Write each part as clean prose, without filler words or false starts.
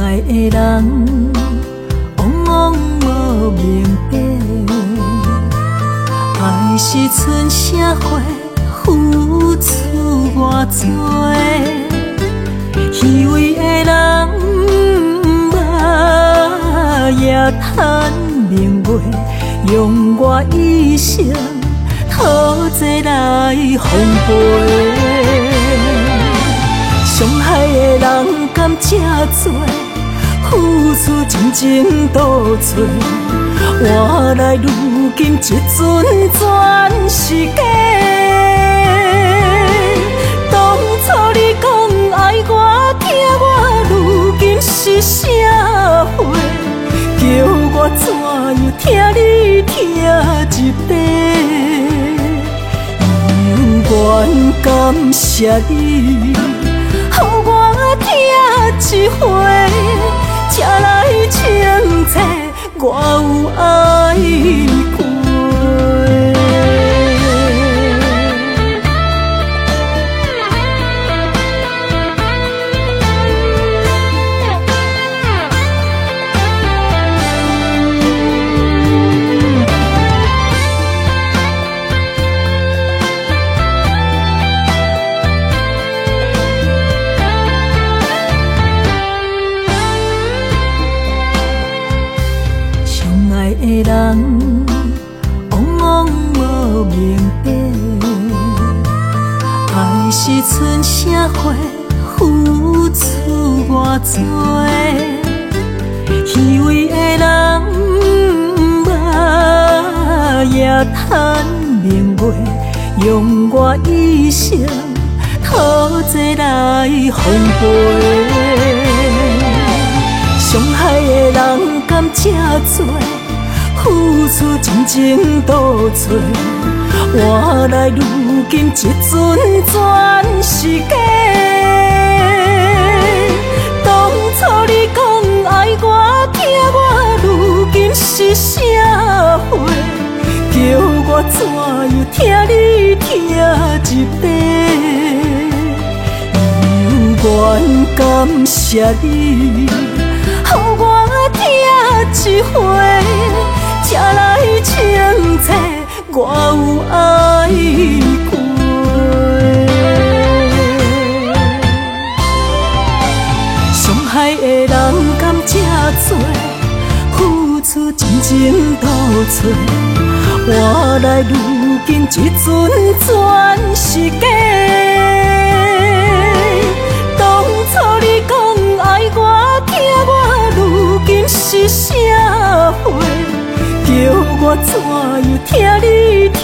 爱的人，往往无明白，爱是剩社会付出偌多，虚伪的人捌也趁明白，用我一生讨债来奉陪。伤害的人甘这多，付出真情倒找，换来如今这阵全是假。当初你讲爱我疼我，如今是社会，叫我怎样听你听一遍？永远感谢你。予我听一回，才来清楚我有爱过。的人往往无明白，爱是剩社会付出偌多，虚伪的人捌也趁明白，用我一生讨债来奉陪。伤害的人甘这多，付出真情倒找，换来如今这阵全是假。当初你讲爱我疼我，如今是社会，叫我怎样听你听一遍？永远感谢你，予我听一回。才来清楚我有爱过。伤害的人甘这多，付出真情倒找，换来如今这阵全是假。当初你讲爱我疼我，如今是社会，叫我怎样听你听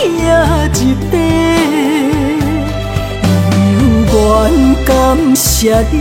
一遍？永远感谢你。